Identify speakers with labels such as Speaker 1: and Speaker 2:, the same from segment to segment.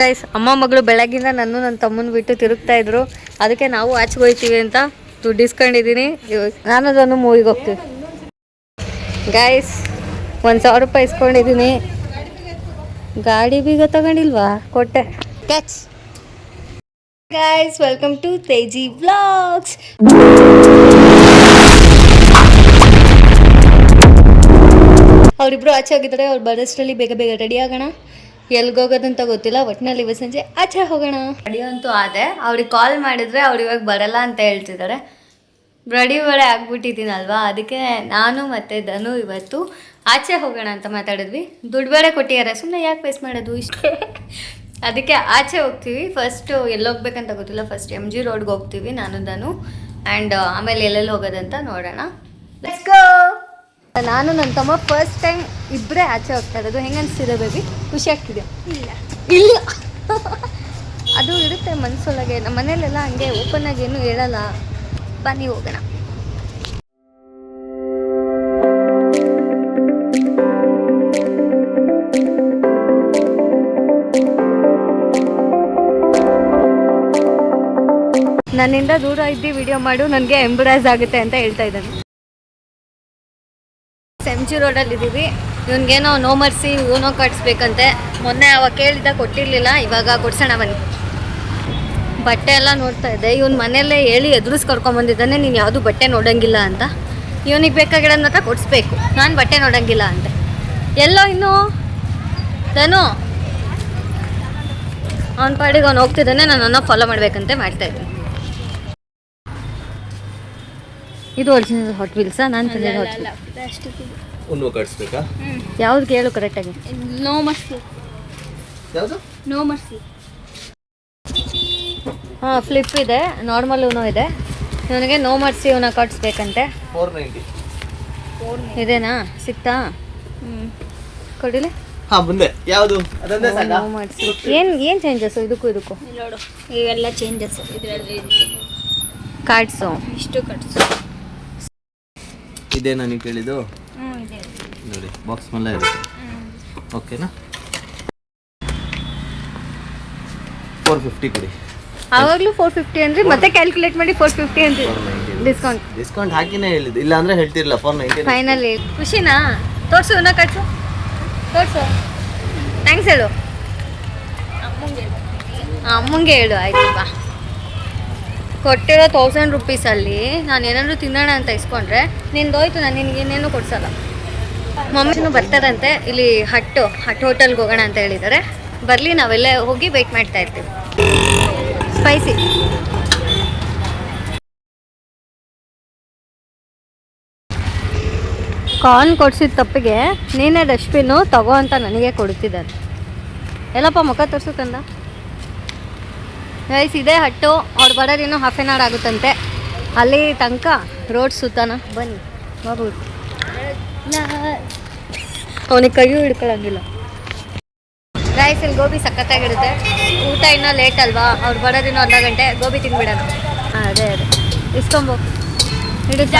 Speaker 1: Guys, ಅಮ್ಮ ಮಗಳು ಬೆಳಗಿಂದ ನನ್ನ ತಮ್ಮನ ಬಿಟ್ಟು ತಿರುಗ್ತಾ ಇದ್ರು. ಅದಕ್ಕೆ ನಾವು ಆಚೆಗೆ ಹೋಗ್ತೀವಿ ಅಂತ ದುಡ್ಡು ಇಸ್ಕೊಂಡಿದ್ದೀನಿ. ನಾನು ಅದನ್ನು ಮೂವಿಗೆ ಹೋಗ್ತೀವಿ. ಗೈಸ್, 1,000 ರೂಪಾಯಿ ಇಸ್ಕೊಂಡಿದ್ದೀನಿ. ಗಾಡಿ ಬೀಗ ತಗೊಂಡಿಲ್ವಾ? ಕೊಟ್ಟೆ. Catch. Guys, welcome to Teji vlogs. ಅವರಿಬ್ರು ಆಚೆ ಹೋಗಿದ್ದಾರೆ. ಅವ್ರು ಬರೋಷ್ಟರಲ್ಲಿ ಬೇಗ ಬೇಗ ರೆಡಿ ಆಗೋಣ. ಎಲ್ಗೋಗೋದಂತ ಗೊತ್ತಿಲ್ಲ, ಒಟ್ಟಿನಲ್ಲಿ ಇವತ್ತು ಸಂಜೆ ಆಚೆ ಹೋಗೋಣ. ರೆಡಿ ಅಂತೂ ಆದೆ. ಅವ್ರಿಗೆ ಕಾಲ್ ಮಾಡಿದ್ರೆ ಅವ್ರು ಇವಾಗ ಬರಲ್ಲ ಅಂತ ಹೇಳ್ತಿದ್ದಾರೆ. ರೆಡಿ ಬೇರೆ ಆಗ್ಬಿಟ್ಟಿದ್ದೀನಲ್ವಾ, ಅದಕ್ಕೆ ನಾನು ಮತ್ತು ಧನು ಇವತ್ತು ಆಚೆ ಹೋಗೋಣ ಅಂತ ಮಾತಾಡಿದ್ವಿ. ದುಡ್ಡು ಬೇರೆ ಕೊಟ್ಟಿದ್ದಾರೆ, ಸುಮ್ಮನೆ ಯಾಕೆ ವೇಸ್ಟ್ ಮಾಡೋದು ಇಷ್ಟೇ. ಅದಕ್ಕೆ ಆಚೆ ಹೋಗ್ತೀವಿ. ಫಸ್ಟು ಎಲ್ಲೋಗ್ಬೇಕಂತ ಗೊತ್ತಿಲ್ಲ. ಫಸ್ಟ್ MG ರೋಡ್ಗೆ ಹೋಗ್ತೀವಿ ನಾನು ಧನು, ಆ್ಯಂಡ್ ಆಮೇಲೆ ಎಲ್ಲೆಲ್ಲಿ ಹೋಗೋದಂತ ನೋಡೋಣ. Let's go. ನಾನು ನನ್ನ ತಮ್ಮ ಫಸ್ಟ್ ಟೈಮ್ ಇಬ್ಬರೇ ಆಚೆ ಹೋಗ್ತಾ ಇರೋದು. ಹೆಂಗೆ ಅನಿಸ್ತಿದೆ ಬೇಬಿ? ಖುಷಿ ಆಗ್ತಿದೆ? ಇಲ್ಲ ಅದು ಇರುತ್ತೆ ಮನಸ್ಸೊಳಗೆ. ನಮ್ಮ ಮನೇಲೆಲ್ಲ ಹಂಗೆ ಓಪನ್ ಆಗಿ ಏನು ಹೇಳಲ್ಲ. ಬನ್ನಿ ಹೋಗೋಣ. ನನ್ನಿಂದ ದೂರ ಇದ್ದು ವಿಡಿಯೋ ಮಾಡು, ನನಗೆ ಎಂಬರಾಯ್ಸ್ ಆಗುತ್ತೆ ಅಂತ ಹೇಳ್ತಾ ಇದ್ದಾನೆ. MG ರೋಡಲ್ಲಿ ಇದ್ದೀವಿ. ಇವನಿಗೇನೋ ನೋ ಮರ್ಸಿ ಯೂನೋ ಕಟ್ಸ್ಬೇಕಂತೆ. ಮೊನ್ನೆ ಅವಾಗ ಕೇಳಿದ್ದ ಕೊಟ್ಟಿರಲಿಲ್ಲ, ಇವಾಗ ಕೊಡ್ಸೋಣ ಬನ್ನಿ. ಬಟ್ಟೆ ಎಲ್ಲ ನೋಡ್ತಾ ಇದ್ದೆ. ಇವನು ಮನೆಯಲ್ಲೇ ಹೇಳಿ ಎದುರಿಸಿ ಕರ್ಕೊಂಬಂದಿದ್ದಾನೆ, ನೀನು ಯಾವುದು ಬಟ್ಟೆ ನೋಡೋಂಗಿಲ್ಲ ಅಂತ. ಇವನಿಗೆ ಬೇಕಾಗಿರೋದ್ ಮಾತ್ರ ಕೊಡಿಸ್ಬೇಕು, ನಾನು ಬಟ್ಟೆ ನೋಡೋಂಗಿಲ್ಲ ಅಂತೆ. ಎಲ್ಲೋ ಇನ್ನೂ ಧನು ಅವನ ಪಾಡಿಗೆ ಅವ್ನು ಹೋಗ್ತಿದ್ದಾನೆ. ನನ್ನನ್ನು ಫಾಲೋ ಮಾಡಬೇಕಂತೆ ಮಾಡ್ತಾಯಿದ್ದೀನಿ. ಇದು ಒರಿಜಿನಲ್ ಹಾಟ್ ವೀಲ್ಸಾ? ನಾನು ತಂದಿದ್ದು ಹಾಟ್ ವೀಲ್ಸ್. ಯಾವ್ದು ಕೇಳು ಕರೆಕ್ಟಾಗಿ.
Speaker 2: No mercy.
Speaker 3: ಯಾವುದು?
Speaker 2: No mercy.
Speaker 1: ಹಾಂ, ಫ್ಲಿಪ್ ಇದೆ, ನಾರ್ಮಲ್ ಊನೋ ಇದೆ. ನನಗೆ ನೋ ಮರ್ಸಿ ಊನ ಕಟ್ಸ್ಬೇಕಂತೆ.
Speaker 3: 490
Speaker 1: ಇದೇನಾ? ಸಿಕ್ತಾ? ಕೊಡಿಲಿ.
Speaker 3: ಹಾಂ, ಮುಂದೆ ಯಾವುದು? ಅದೊಂದೇ ಸಾಕಾ?
Speaker 1: No mercy. ಏನು ಚೇಂಜಸ್ ಇದಕ್ಕೂ ಇದಕ್ಕೂ?
Speaker 2: ನೋಡು, ಇವೆಲ್ಲ ಚೇಂಜಸ್ ಇದರಲ್ಲಿ.
Speaker 1: ಕಾರ್ಡ್ಸು
Speaker 2: ಇಷ್ಟು ಕಟ್ಸು.
Speaker 3: ಇದೇ ನಾನು ಕೇಳಿದ್ದು.
Speaker 2: ಇದೆ
Speaker 3: ನೋಡಿ, ಬಾಕ್ಸ್ ಮೇಲೆ ಇರುತ್ತೆ. ಓಕೆನಾ? 450 ಕೊಡಿ.
Speaker 1: ಆವಾಗಲೂ 450 ಅಂದರೆ ಮತ್ತೆ ಕ್ಯಾಲ್ಕುಲೇಟ್ ಮಾಡಿ 450 ಅಂತ ಡಿಸ್ಕೌಂಟ್
Speaker 3: ಹಾಕಿನೇ ಹೇಳಿದ್ದು. ಇಲ್ಲ ಅಂದರೆ ಹೇಳ್ತಿರಲಿಲ್ಲ. 490
Speaker 1: ಫೈನಲಿ. ಖುಷಿನಾ? ತೋರಿಸು, ಇನ್ನೂ ಕಟ್ಸು, ತೋರಿಸು. ಥ್ಯಾಂಕ್ಸ್ ಹೇಳು ಅಮ್ಮಂಗೆ ಹೇಳು. ಆಯ್ತು ಬಾ. ಕೊಟ್ಟಿರೋ 1000 ರುಪೀಸಲ್ಲಿ ನಾನು ಏನಾದರೂ ತಿನ್ನೋಣ ಅಂತ ಇಸ್ಕೊಂಡ್ರೆ ನಿಂದೋಯ್ತು. ನಾನು ನಿನಗೇನೇನು ಕೊಡ್ಸಲ್ಲ. ಮಮ್ಮಿನೂ ಬರ್ತಾರಂತೆ. ಇಲ್ಲಿ ಹಟ್ ಹೋಟೆಲ್ಗೆ ಹೋಗೋಣ ಅಂತ ಹೇಳಿದ್ದಾರೆ. ಬರಲಿ, ನಾವೆಲ್ಲ ಹೋಗಿ ವೆಯ್ಟ್ ಮಾಡ್ತಾ ಇರ್ತೀವಿ. ಸ್ಪೈಸಿ. ಕಾರ್ನ್ ಕೊಡ್ಸಿದ ತಪ್ಪಿಗೆ ನೀನೇ ಡಸ್ಟ್ಬಿನ್ನು ತಗೋ ಅಂತ ನನಗೆ ಕೊಡ್ತಿದ್ದಾನೆ. ಎಲ್ಲಪ್ಪ ಮುಖ ತೋರಿಸುತ್ತಂದ. ಗೈಸ್, ಇದೇ ಹಟ್ಟು. ಅವ್ರು ಬರೋದು ಇನ್ನೂ ಹಾಫ್ ಆನ್ ಅವರ್ ಆಗುತ್ತಂತೆ. ಅಲ್ಲಿ ತನಕ ರೋಡ್ ಸುತ್ತಾನ. ಬನ್ನಿ ಹೋಗ್ಬಿಟ್ಟು. ಅವನಿಗೆ ಕೈಯೂ ಹಿಡ್ಕೊಳ್ಳಂಗಿಲ್ಲ. ಗೈಸ್, ಇಲ್ಲಿ ಗೋಬಿ ಸಖತ್ತಾಗಿರುತ್ತೆ. ಊಟ ಇನ್ನೂ ಲೇಟ್ ಅಲ್ವಾ, ಅವ್ರು ಬರೋದಿನ್ನೂ ಅರ್ಧ ಗಂಟೆ. ಗೋಬಿ ತಿನ್ಬಿಡೋಣ. ಅದೇ ಇಸ್ಕೊಂಬೋ ಹಿಡಿದ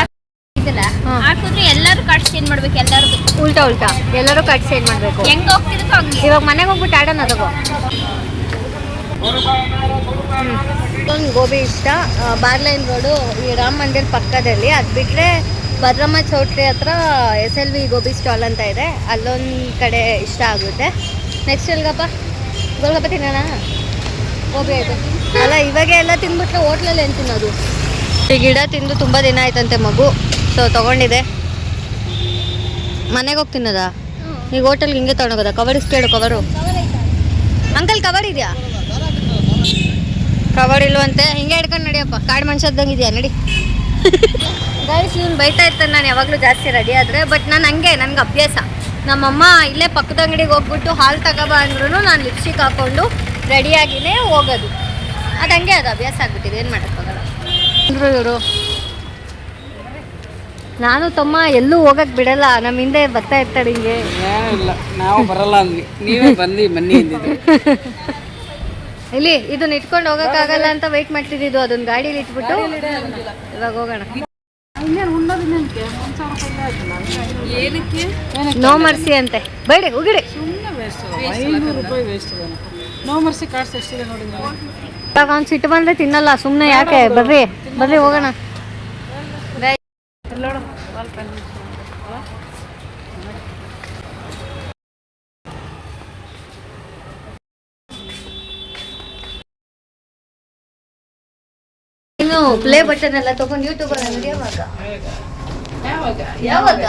Speaker 2: ಹಾಕಿದ್ರೆ ಎಲ್ಲರೂ ಕಾರ್ಡ್ ಚೇಂಜ್ ಮಾಡ್ಬೇಕು. ಎಲ್ಲರೂ
Speaker 1: ಉಲ್ಟಾ ಎಲ್ಲರೂ ಕಾರ್ಡ್ ಚೇಂಜ್ ಮಾಡಬೇಕು.
Speaker 2: ಹೆಂಗೆ ಹೋಗ್ತಿರುತ್ತೋ ಹಂಗೆ.
Speaker 1: ಇವಾಗ ಮನೆಗೆ ಹೋಗ್ಬಿಟ್ಟು ಆಡೋಣ. ತಗೋ. ಒಂದು ಗೋಬಿ ಇಷ್ಟ. ಬಾರ್ಲೈನ್ ರೋಡು ಈ ರಾಮ ಮಂದಿರ ಪಕ್ಕದಲ್ಲಿ. ಅದು ಬಿಟ್ಟರೆ ಭದ್ರಮ್ಮ ಚೌಟ್ರಿ ಹತ್ರ SLV ಗೋಬಿ ಸ್ಟಾಲ್ ಅಂತ ಇದೆ, ಅಲ್ಲೊಂದು ಕಡೆ ಇಷ್ಟ ಆಗುತ್ತೆ. ನೆಕ್ಸ್ಟ್ ಗೋಲ್ಗಪ್ಪ ತಿನ್ನೋಣ. ಗೋಬಿ ಆಯಿತು ಅಲ್ಲ, ಇವಾಗೆ ಎಲ್ಲ ತಿಂದ್ಬಿಟ್ರೆ ಹೋಟ್ಲಲ್ಲಿ ಏನು ತಿನ್ನೋದು? ಈ ಗಿಡ ತಿಂದು ತುಂಬ ದಿನ ಆಯ್ತಂತೆ ಮಗು, ಸೊ ತೊಗೊಂಡಿದೆ. ಮನೆಗೆ ಹೋಗಿ ತಿನ್ನೋದಾ? ಈಗ ಹೋಟೆಲ್ಗೆ ಹಿಂಗೆ ತೊಗೊಂಡೋಗೋದಾ? ಕವರ್ ಇಸ್ಕೇಳು. ಕವರು ಅಂಕಲ್, ಕವರ್ ಇದೆಯಾ? ಕವರ್ ಇಲ್ವಂತೆ. ಹಿಂಗೆ ಹಿಡ್ಕೊಂಡು ನಡಿಯಪ್ಪ, ಕಾಡು ಮನುಷ್ಯದ್ದಂಗೆ ಇದೆಯಾ? ನಡಿ. ಗೈಸ್, ಇವ್ನು ಬೈತಾ ಇರ್ತಾನೆ ನಾನು ಯಾವಾಗಲೂ ಜಾಸ್ತಿ ರೆಡಿ ಆದರೆ. ಬಟ್ ನಾನು ಹಂಗೆ, ನನಗೆ ಅಭ್ಯಾಸ. ನಮ್ಮಮ್ಮ ಇಲ್ಲೇ ಪಕ್ಕದ ಅಂಗಡಿಗೆ ಹೋಗ್ಬಿಟ್ಟು ಹಾಲು ತಗೋಬ ಅಂದ್ರೂ ನಾನು ಲಿಪ್ಸ್ಟಿಕ್ ಹಾಕ್ಕೊಂಡು ರೆಡಿಯಾಗಿಯೇ ಹೋಗೋದು. ಅದು ಹಂಗೆ, ಅದು ಅಭ್ಯಾಸ ಆಗ್ಬಿಟ್ಟಿದೆ. ಏನು ಮಾಡೋಕ್ಕಾಗಲ್ಲ ಅಂದರು ಇವರು. ನಾನು ತಮ್ಮ ಎಲ್ಲೂ ಹೋಗಕ್ಕೆ ಬಿಡಲ್ಲ, ನಮ್ಮ ಹಿಂದೆ ಬರ್ತಾ ಇರ್ತಾಳೆ ಹಿಂಗೆ.
Speaker 4: ಇಲ್ಲ, ನಾವು ಬರಲ್ಲ ಅಂದ್ವಿ, ನೀವೇ ಬಂದು ಬನ್ನಿ ಅಂದಿದ್ದು.
Speaker 1: ಇಲ್ಲಿ ಇದನ್ನ ಇಟ್ಕೊಂಡು ಹೋಗೋಕ್ಕಾಗಲ್ಲ ಅಂತ ವೆಯ್ಟ್ ಮಾಡ್ತಿದ್ದು. ಅದನ್ನ ಗಾಡೀಲಿ ಇಟ್ಬಿಟ್ಟು ಇವಾಗ ಹೋಗೋಣ. ನೋ ಮರ್ಸಿ ಅಂತೆ. ಬೇಡ ಹೋಗಿಡಿ.
Speaker 4: 500 ರೂಪಾಯಿ ವೇಸ್ಟ್. ನೋ ಮರ್ಸಿ ಕಾರ್ಡ್ಸ್ ಎಷ್ಟಿದೆ ನೋಡಿ
Speaker 1: ಇವಾಗ ಅವ್ನು ಸಿಟ್ಟು ಬಂದರೆ ತಿನ್ನಲ್ಲ ಸುಮ್ಮನೆ ಯಾಕೆ ಬರ್ರಿ ಬರ್ರಿ ಹೋಗೋಣ
Speaker 4: ಎಲ್ಲೋಡು
Speaker 1: ನೀನು ಪ್ಲೇ ಬಟನ್ ಎಲ್ಲ ತಗೊಂಡು ಯೂಟ್ಯೂಬ್ ಅಲ್ಲಿ ಯಾವಾಗ ಯಾವಾಗ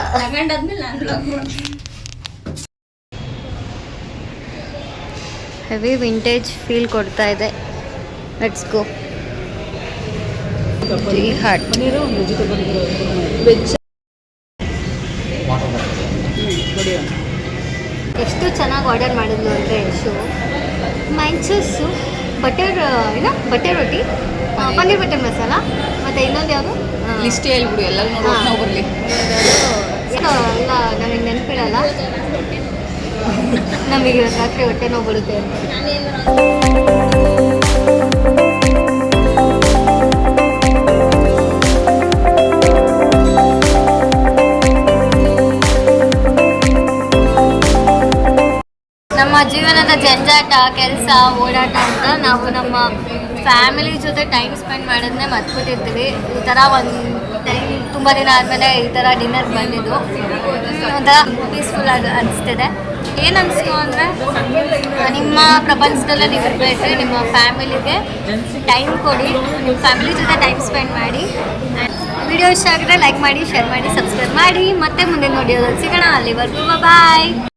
Speaker 1: ಹೆವಿ ವಿಂಟೇಜ್ ಫೀಲ್ ಕೊಡ್ತಾ ಇದೆ ಲೆಟ್ಸ್ ಗೋ ಹಾಟ್
Speaker 4: ಪನ್ನೀರು ಒಂದು ವೆಜಿಟೇಬಲ್
Speaker 1: ವೆಜ್ ಎಷ್ಟು ಚೆನ್ನಾಗಿ ಆರ್ಡರ್ ಮಾಡಿದ್ಲು ಅಂದರೆ ಯಶು ಮೈಂಚಸ್ಸು ಬಟರ್ ಏನೋ ಬಟರ್ ರೊಟ್ಟಿ ಪನ್ನೀರ್ ಬಟರ್ ಮಸಾಲ ಮತ್ತು ಇನ್ನೊಂದು ಯಾವುದು
Speaker 4: ಲಿಸ್ಟ್ ಹೇಳ್ಬಿಡು ಎಲ್ಲ ನಾವು ಬರಲಿ
Speaker 1: ಇಲ್ಲ ನನಗೆ ನೆನಪಿರಲ್ಲ ನಮಗೆ ಇವತ್ತು ರಾತ್ರಿ ಹೊಟ್ಟೆ ನೋವು ಬರುತ್ತೆ ಅಂತ ನಮ್ಮ ಜೀವನದ ಜಂಜಾಟ ಕೆಲಸ ಓಡಾಟ ಅಂತ ನಾವು ನಮ್ಮ ಫ್ಯಾಮಿಲಿ ಜೊತೆ ಟೈಮ್ ಸ್ಪೆಂಡ್ ಮಾಡೋದನ್ನೇ ಮರ್ತ್ಬಿಟ್ಟಿರ್ತೀವಿ ಈ ಥರ ಒಂದು ಟೈಮ್ ತುಂಬ ದಿನ ಆದಮೇಲೆ ಈ ಥರ ಡಿನ್ನರ್ ಬಂದಿದ್ದು ಒಂಥರ ಪೀಸ್ಫುಲ್ ಅನಿಸ್ತಿದೆ ಏನು ಅನಿಸ್ತು ಅಂದರೆ ನಿಮ್ಮ ಪ್ರಪಂಚದಲ್ಲೇ ನೀವು ಇರಬೇಡ್ರಿ ನಿಮ್ಮ ಫ್ಯಾಮಿಲಿಗೆ ಟೈಮ್ ಕೊಡಿ ನಿಮ್ಮ ಫ್ಯಾಮಿಲಿ ಜೊತೆ ಟೈಮ್ ಸ್ಪೆಂಡ್ ಮಾಡಿ ವಿಡಿಯೋ ಇಷ್ಟ ಆಗಿದ್ರೆ ಲೈಕ್ ಮಾಡಿ ಶೇರ್ ಮಾಡಿ ಸಬ್ಸ್ಕ್ರೈಬ್ ಮಾಡಿ ಮತ್ತೆ ಮುಂದೆ ನೋಡಿಯೋದಲ್ಲಿ ಸಿಗೋಣ ಅಲ್ಲಿವರೆಗೂ ಬಾಯ್